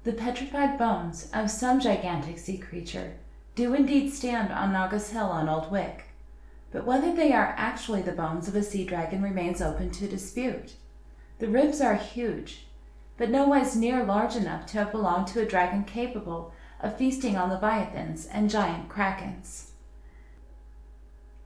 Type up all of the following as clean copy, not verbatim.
The petrified bones of some gigantic sea creature do indeed stand on Naga's Hill on Old Wick, but whether they are actually the bones of a sea dragon remains open to dispute. The ribs are huge, but nowise near large enough to have belonged to a dragon capable of feasting on leviathans and giant krakens.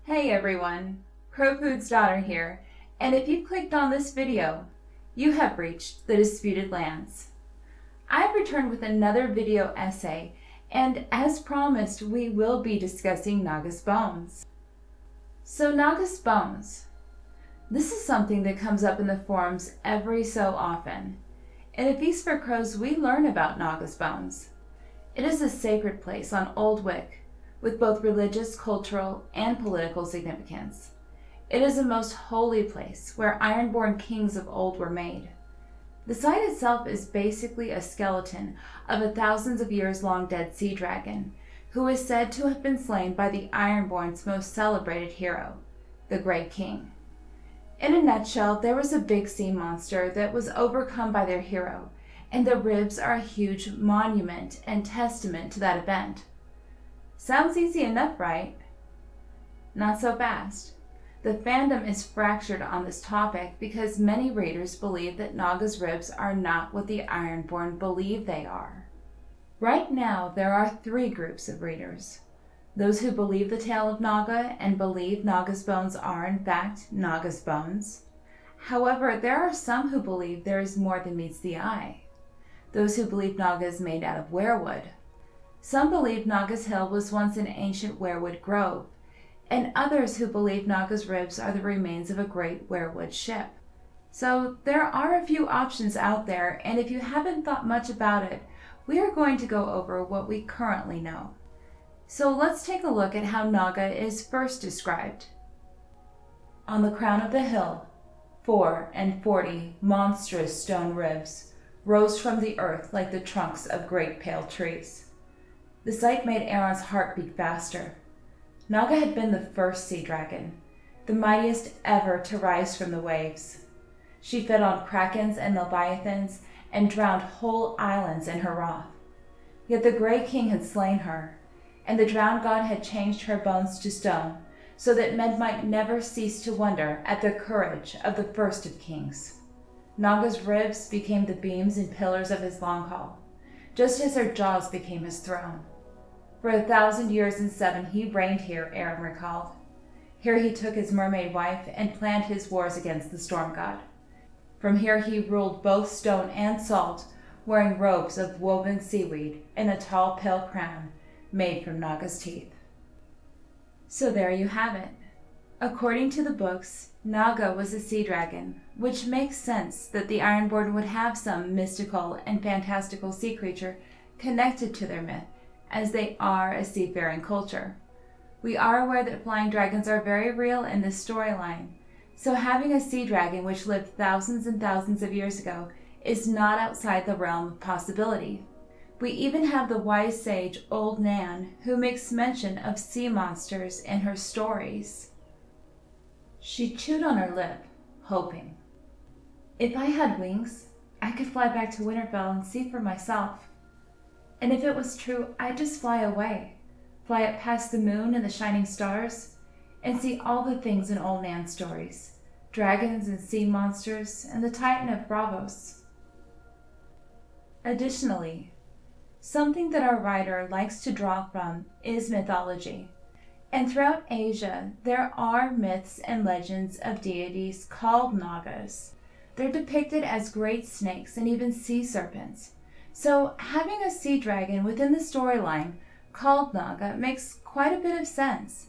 Hey everyone, Crowfood's daughter here, and if you clicked on this video, you have reached the Disputed Lands. I've returned with another video essay, and as promised, we will be discussing Naga's bones. So Naga's bones. This is something that comes up in the forums every so often. In A Feast for Crows, we learn about Naga's bones. It is a sacred place on Old Wick, with both religious, cultural, and political significance. It is a most holy place where Ironborn kings of old were made. The site itself is basically a skeleton of a thousands of years long dead sea dragon, who is said to have been slain by the Ironborn's most celebrated hero, the Great King. In a nutshell, there was a big sea monster that was overcome by their hero, and the ribs are a huge monument and testament to that event. Sounds easy enough, right? Not so fast. The fandom is fractured on this topic because many readers believe that Naga's ribs are not what the Ironborn believe they are. Right now, there are three groups of readers. Those who believe the tale of Naga and believe Naga's bones are in fact Naga's bones. However, there are some who believe there is more than meets the eye. Those who believe Naga is made out of weirwood. Some believe Naga's Hill was once an ancient weirwood grove, and others who believe Naga's ribs are the remains of a great weirwood ship. So there are a few options out there, and if you haven't thought much about it, we are going to go over what we currently know. So let's take a look at how Naga is first described. On the crown of the hill, 44 monstrous stone ribs rose from the earth like the trunks of great pale trees. The sight made Aaron's heart beat faster. Naga had been the first sea dragon, the mightiest ever to rise from the waves. She fed on krakens and leviathans and drowned whole islands in her wrath. Yet the Grey King had slain her, and the drowned god had changed her bones to stone, so that men might never cease to wonder at the courage of the first of kings. Naga's ribs became the beams and pillars of his long hall, just as her jaws became his throne. For 1,000 years and 7 he reigned here, Aaron recalled. Here he took his mermaid wife and planned his wars against the storm god. From here he ruled both stone and salt, wearing robes of woven seaweed and a tall pale crown made from Naga's teeth. So there you have it. According to the books, Naga was a sea dragon, which makes sense that the Ironborn would have some mystical and fantastical sea creature connected to their myth, as they are a seafaring culture. We are aware that flying dragons are very real in this storyline, so having a sea dragon which lived thousands and thousands of years ago is not outside the realm of possibility. We even have the wise sage Old Nan, who makes mention of sea monsters in her stories. She chewed on her lip, hoping. If I had wings, I could fly back to Winterfell and see for myself. And if it was true, I'd just fly away, fly up past the moon and the shining stars, and see all the things in Old Nan's stories, dragons and sea monsters and the Titan of Braavos. Additionally, something that our writer likes to draw from is mythology. And throughout Asia, there are myths and legends of deities called Nagas. They're depicted as great snakes and even sea serpents. So having a sea dragon within the storyline called Naga makes quite a bit of sense.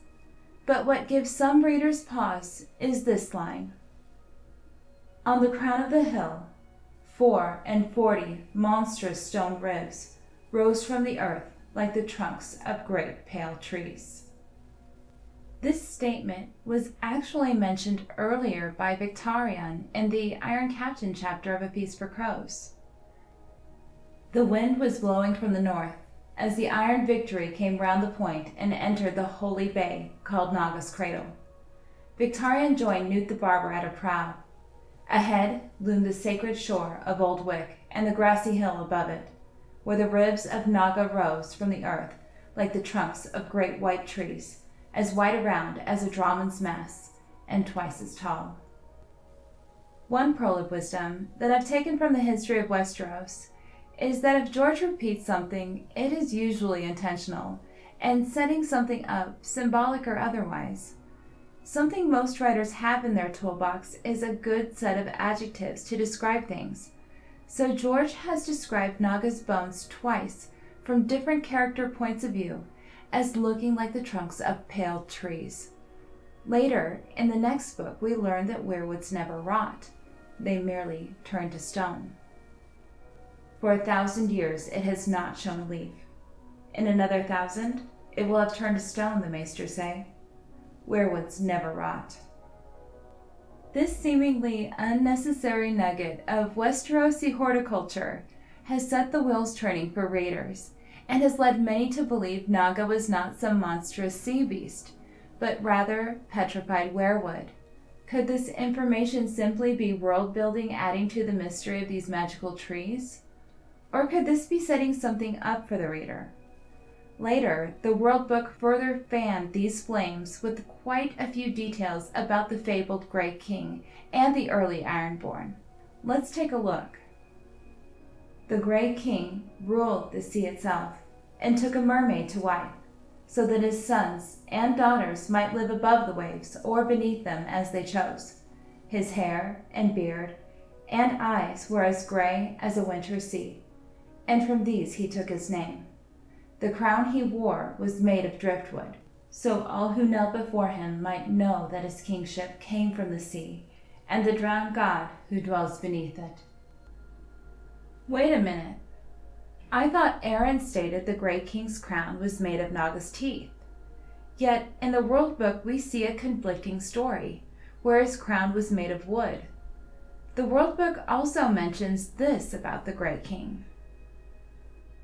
But what gives some readers pause is this line. On the crown of the hill, 44 monstrous stone ribs rose from the earth like the trunks of great pale trees. This statement was actually mentioned earlier by Victarion in the Iron Captain chapter of A Feast for Crows. The wind was blowing from the north as the Iron Victory came round the point and entered the holy bay called Naga's Cradle. Victarion joined Newt the Barber at her prow. Ahead loomed the sacred shore of Old Wick and the grassy hill above it, where the ribs of Naga rose from the earth like the trunks of great white trees, as wide around as a drachman's mass, and twice as tall. One pearl of wisdom that I've taken from the history of Westeros is that if George repeats something, it is usually intentional, and setting something up, symbolic or otherwise. Something most writers have in their toolbox is a good set of adjectives to describe things. So George has described Naga's bones twice from different character points of view as looking like the trunks of pale trees. Later, in the next book, we learn that weirwoods never rot. They merely turn to stone. For 1,000 years it has not shown a leaf. In another 1,000, it will have turned to stone, the maesters say. Weirwoods never rot. This seemingly unnecessary nugget of Westerosi horticulture has set the wheels turning for readers, and has led many to believe Naga was not some monstrous sea beast, but rather petrified weirwood. Could this information simply be world-building adding to the mystery of these magical trees? Or could this be setting something up for the reader? Later, the World Book further fanned these flames with quite a few details about the fabled Great King and the early Ironborn. Let's take a look. The Great King ruled the sea itself, and took a mermaid to wife, so that his sons and daughters might live above the waves or beneath them as they chose. His hair and beard and eyes were as gray as a winter sea, and from these he took his name. The crown he wore was made of driftwood, so all who knelt before him might know that his kingship came from the sea, and the drowned god who dwells beneath it. Wait a minute. I thought Aaron stated the Great King's crown was made of Naga's teeth. Yet in the World Book we see a conflicting story, where his crown was made of wood. The World Book also mentions this about the Great King.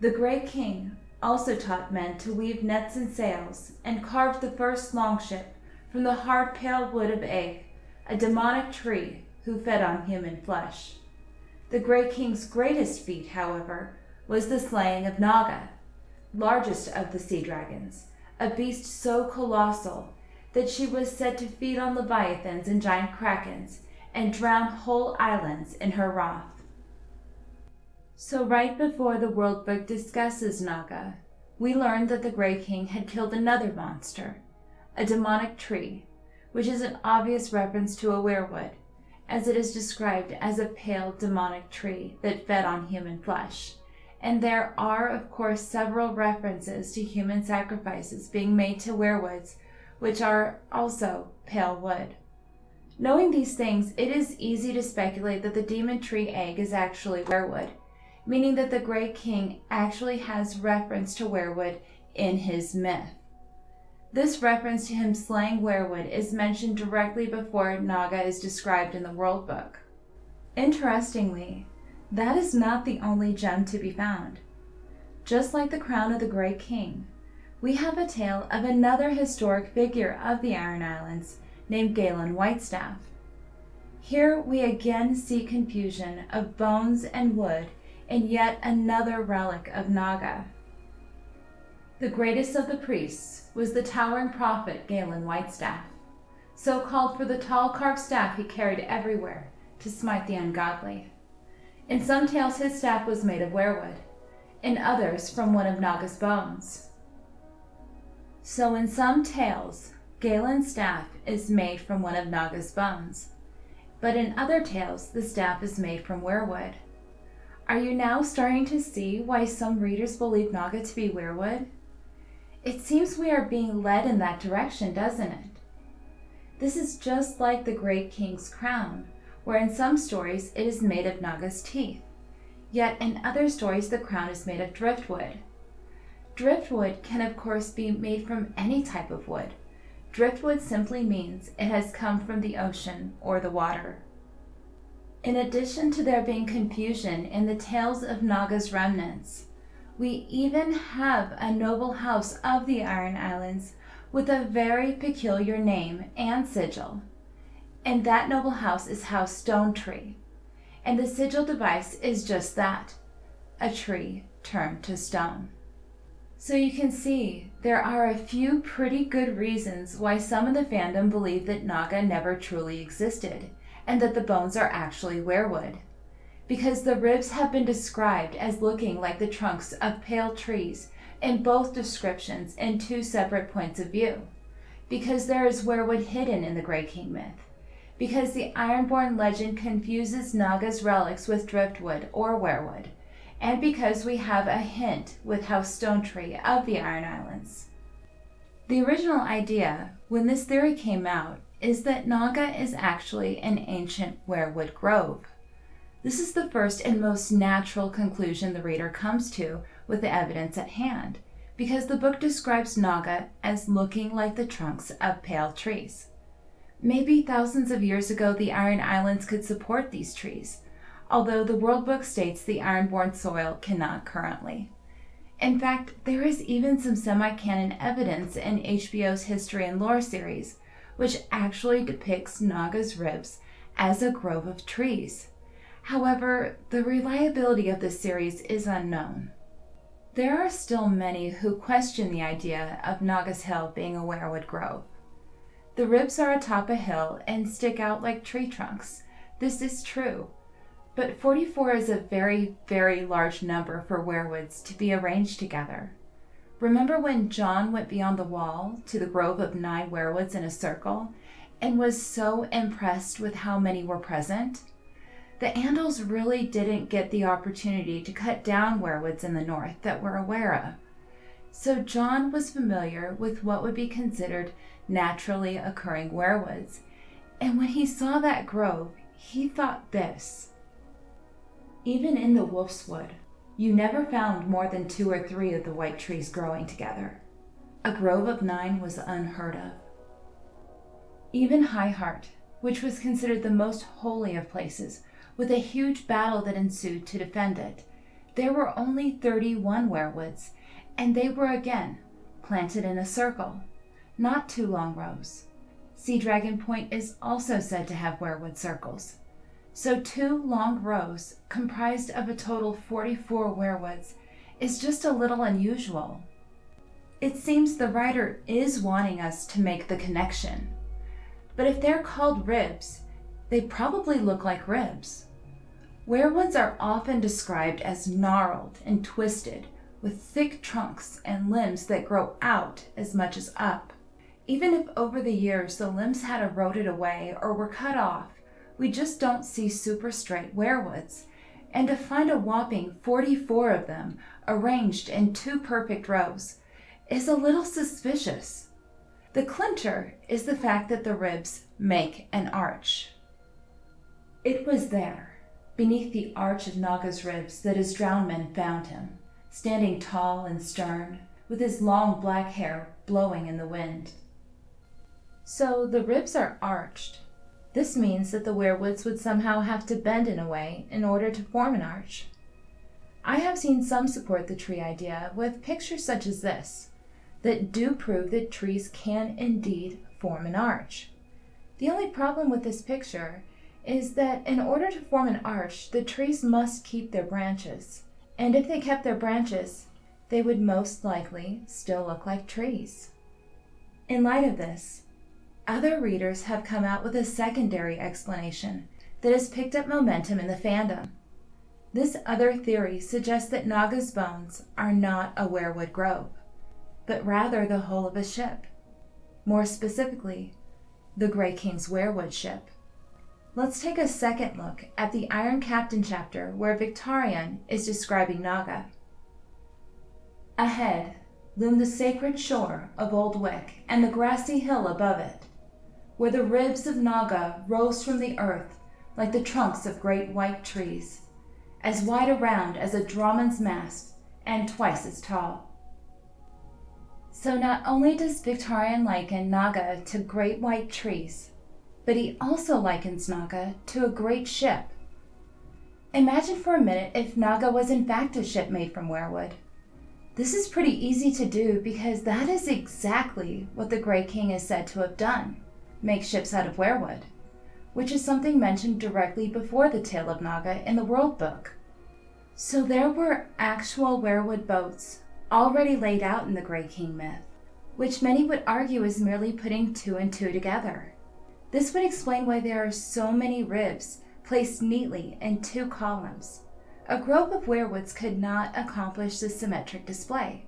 The Great King also taught men to weave nets and sails, and carved the first longship from the hard pale wood of Egg, a demonic tree who fed on human flesh. The Great King's greatest feat, however, was the slaying of Naga, largest of the sea dragons, a beast so colossal that she was said to feed on leviathans and giant krakens, and drown whole islands in her wrath. So right before the World Book discusses Naga, we learn that the Great King had killed another monster, a demonic tree, which is an obvious reference to a weirwood, as it is described as a pale demonic tree that fed on human flesh. And there are, of course, several references to human sacrifices being made to weirwoods, which are also pale wood. Knowing these things, it is easy to speculate that the demon tree egg is actually weirwood, meaning that the Great King actually has reference to weirwood in his myth. This reference to him slaying weirwood is mentioned directly before Naga is described in the World Book. Interestingly, that is not the only gem to be found. Just like the crown of the Great King, we have a tale of another historic figure of the Iron Islands named Galen Whitestaff. Here we again see confusion of bones and wood in yet another relic of Naga. The greatest of the priests was the towering prophet Galen Whitestaff, so called for the tall carved staff he carried everywhere to smite the ungodly. In some tales his staff was made of weirwood, in others from one of Naga's bones. So in some tales, Galen's staff is made from one of Naga's bones, but in other tales the staff is made from weirwood. Are you now starting to see why some readers believe Naga to be weirwood? It seems we are being led in that direction, doesn't it? This is just like the Great King's crown, where in some stories it is made of Naga's teeth, yet in other stories the crown is made of driftwood. Driftwood can of course be made from any type of wood. Driftwood simply means it has come from the ocean or the water. In addition to there being confusion in the tales of Naga's remnants, we even have a noble house of the Iron Islands with a very peculiar name and sigil. And that noble house is House Stone Tree. And the sigil device is just that, a tree turned to stone. So you can see there are a few pretty good reasons why some of the fandom believe that Naga never truly existed, and that the bones are actually weirwood. Because the ribs have been described as looking like the trunks of pale trees in both descriptions in two separate points of view. Because there is weirwood hidden in the Grey King myth. Because the Ironborn legend confuses Naga's relics with driftwood or weirwood. And because we have a hint with House Stone Tree of the Iron Islands. The original idea, when this theory came out, is that Naga is actually an ancient weirwood grove. This is the first and most natural conclusion the reader comes to with the evidence at hand, because the book describes Naga as looking like the trunks of pale trees. Maybe thousands of years ago the Iron Islands could support these trees, although the World Book states the Ironborn soil cannot currently. In fact, there is even some semi-canon evidence in HBO's History and Lore series, which actually depicts Naga's ribs as a grove of trees. However, the reliability of this series is unknown. There are still many who question the idea of Naga's Hill being a weirwood grove. The ribs are atop a hill and stick out like tree trunks. This is true. But 44 is a very, very large number for weirwoods to be arranged together. Remember when John went beyond the wall to the grove of 9 weirwoods in a circle and was so impressed with how many were present? The Andals really didn't get the opportunity to cut down weirwoods in the north that we're aware of. So John was familiar with what would be considered naturally occurring weirwoods. And when he saw that grove, he thought this. Even in the Wolf's Wood, you never found more than 2 or 3 of the white trees growing together. A grove of 9 was unheard of. Even High Heart, which was considered the most holy of places, with a huge battle that ensued to defend it, there were only 31 weirwoods, and they were again planted in a circle, not 2 long rows. Sea Dragon Point is also said to have weirwood circles. So 2 long rows, comprised of a total 44 weirwoods, is just a little unusual. It seems the writer is wanting us to make the connection. But if they're called ribs, they probably look like ribs. Weirwoods are often described as gnarled and twisted, with thick trunks and limbs that grow out as much as up. Even if over the years the limbs had eroded away or were cut off, we just don't see super straight weirwoods, and to find a whopping 44 of them arranged in 2 perfect rows is a little suspicious. The clincher is the fact that the ribs make an arch. It was there, beneath the arch of Naga's ribs, that his drowned men found him, standing tall and stern, with his long black hair blowing in the wind. So the ribs are arched. This means that the weirwoods would somehow have to bend in a way in order to form an arch. I have seen some support the tree idea with pictures such as this, that do prove that trees can indeed form an arch. The only problem with this picture is that in order to form an arch, the trees must keep their branches. And if they kept their branches, they would most likely still look like trees. In light of this, other readers have come out with a secondary explanation that has picked up momentum in the fandom. This other theory suggests that Naga's bones are not a weirwood grove, but rather the hull of a ship. More specifically, the Grey King's weirwood ship. Let's take a second look at the Iron Captain chapter where Victorian is describing Naga. Ahead loomed the sacred shore of Old Wick and the grassy hill above it, where the ribs of Naga rose from the earth like the trunks of great white trees, as wide around as a dromond's mast and twice as tall. So not only does Victorian liken Naga to great white trees, but he also likens Naga to a great ship. Imagine for a minute if Naga was in fact a ship made from weirwood. This is pretty easy to do because that is exactly what the Grey King is said to have done, make ships out of weirwood, which is something mentioned directly before the tale of Naga in the World Book. So there were actual werewood boats already laid out in the Grey King myth, which many would argue is merely putting two and two together. This would explain why there are so many ribs placed neatly in two columns. A grove of werewoods could not accomplish this symmetric display.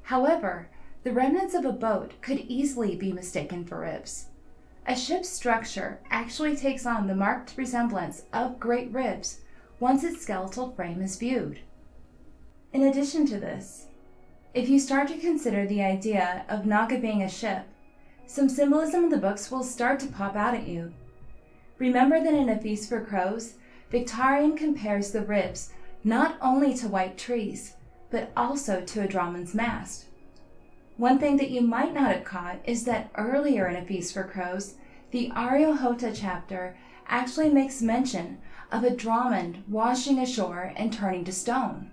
However, the remnants of a boat could easily be mistaken for ribs. A ship's structure actually takes on the marked resemblance of great ribs once its skeletal frame is viewed. In addition to this, if you start to consider the idea of Naga being a ship, some symbolism in the books will start to pop out at you. Remember that in A Feast for Crows, Victarion compares the ribs not only to white trees, but also to a dromond's mast. One thing that you might not have caught is that earlier in A Feast for Crows, the ASoIaF chapter actually makes mention of a dromond washing ashore and turning to stone.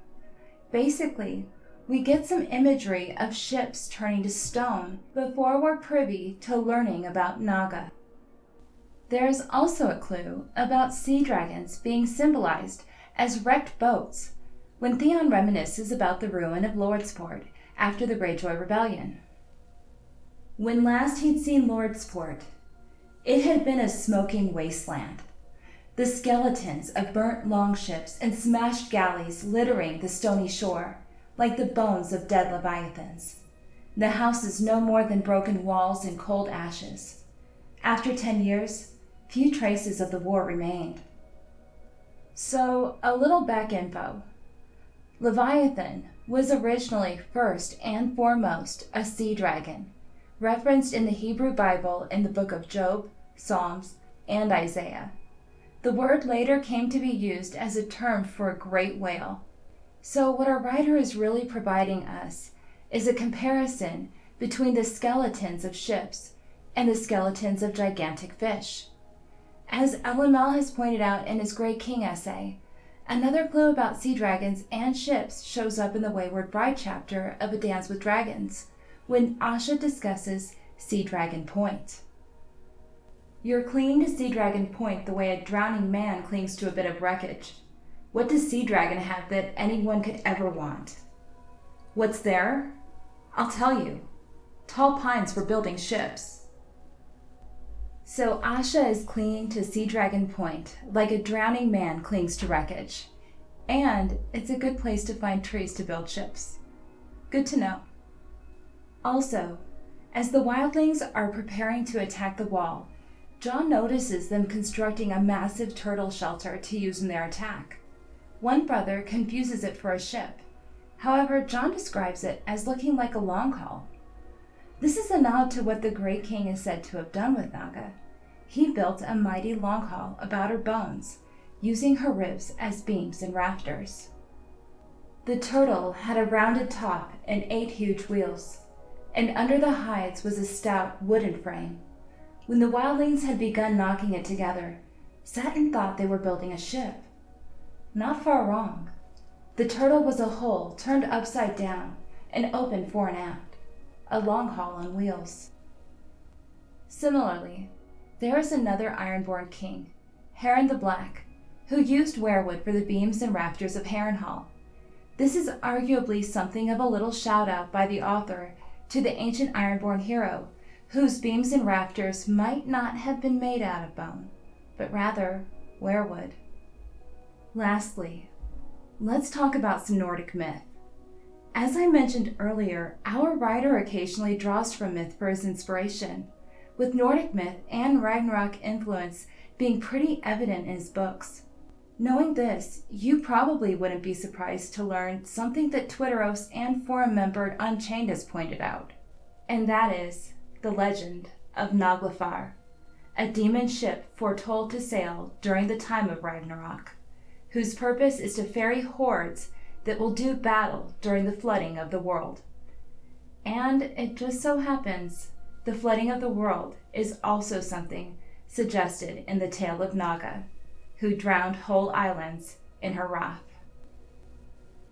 Basically, we get some imagery of ships turning to stone before we're privy to learning about Naga. There is also a clue about sea dragons being symbolized as wrecked boats when Theon reminisces about the ruin of Lordsport after the Greyjoy Rebellion. When last he'd seen Lordsport, it had been a smoking wasteland. The skeletons of burnt longships and smashed galleys littering the stony shore, like the bones of dead leviathans. The houses no more than broken walls and cold ashes. After 10 years, few traces of the war remained. So, a little back info. Leviathan was originally first and foremost a sea dragon, referenced in the Hebrew Bible in the book of Job, Psalms, and Isaiah. The word later came to be used as a term for a great whale. So what our writer is really providing us is a comparison between the skeletons of ships and the skeletons of gigantic fish. As LML has pointed out in his Grey King essay, another clue about sea dragons and ships shows up in the Wayward Bride chapter of A Dance with Dragons, when Asha discusses Sea Dragon Point. You're clinging to Sea Dragon Point the way a drowning man clings to a bit of wreckage. What does Sea Dragon have that anyone could ever want? What's there? I'll tell you. Tall pines for building ships. So Asha is clinging to Sea Dragon Point like a drowning man clings to wreckage. And it's a good place to find trees to build ships. Good to know. Also, as the wildlings are preparing to attack the wall, Jon notices them constructing a massive turtle shelter to use in their attack. One brother confuses it for a ship. However, Jon describes it as looking like a long haul. This is a nod to what the Great King is said to have done with Naga. He built a mighty long haul about her bones, using her ribs as beams and rafters. The turtle had a rounded top and 8 huge wheels, and under the hides was a stout wooden frame. When the wildlings had begun knocking it together, Satin thought they were building a ship. Not far wrong. The turtle was a hull turned upside down and open fore and aft, a long haul on wheels. Similarly, there is another Ironborn king, Harren the Black, who used werewood for the beams and rafters of Harrenhal. This is arguably something of a little shout-out by the author to the ancient Ironborn hero, whose beams and rafters might not have been made out of bone, but rather werewood. Lastly, let's talk about some Nordic myth. As I mentioned earlier, our writer occasionally draws from myth for his inspiration, with Nordic myth and Ragnarok influence being pretty evident in his books. Knowing this, you probably wouldn't be surprised to learn something that Twitteros and forum member Unchained has pointed out, and that is the legend of Naglfar, a demon ship foretold to sail during the time of Ragnarok, whose purpose is to ferry hordes that will do battle during the flooding of the world. And it just so happens the flooding of the world is also something suggested in the tale of Naga, who drowned whole islands in her wrath.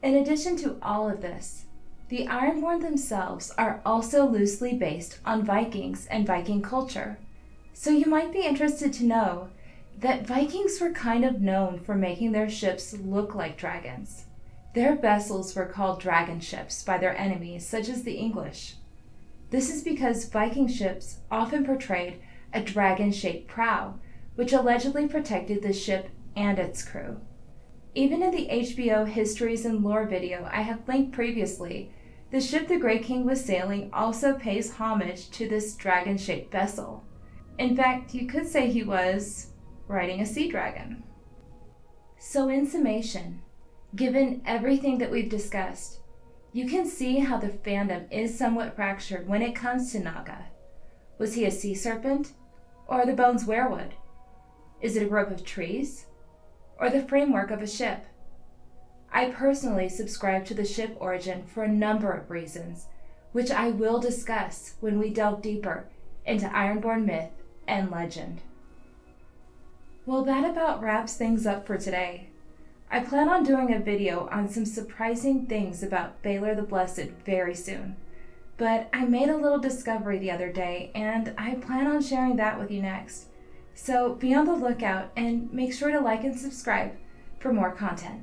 In addition to all of this, the Ironborn themselves are also loosely based on Vikings and Viking culture, so you might be interested to know that Vikings were kind of known for making their ships look like dragons. Their vessels were called dragon ships by their enemies, such as the English. This is because Viking ships often portrayed a dragon-shaped prow, which allegedly protected the ship and its crew. Even in the HBO Histories and Lore video I have linked previously, the ship the Great King was sailing also pays homage to this dragon-shaped vessel. In fact, you could say he was riding a sea dragon. So in summation, given everything that we've discussed, you can see how the fandom is somewhat fractured when it comes to Naga. Was he a sea serpent? Or are the bones weirwood? Is it a grove of trees? Or the framework of a ship? I personally subscribe to the ship origin for a number of reasons, which I will discuss when we delve deeper into Ironborn myth and legend. Well, that about wraps things up for today. I plan on doing a video on some surprising things about Balor the Blessed very soon, but I made a little discovery the other day and I plan on sharing that with you next. So be on the lookout and make sure to like and subscribe for more content.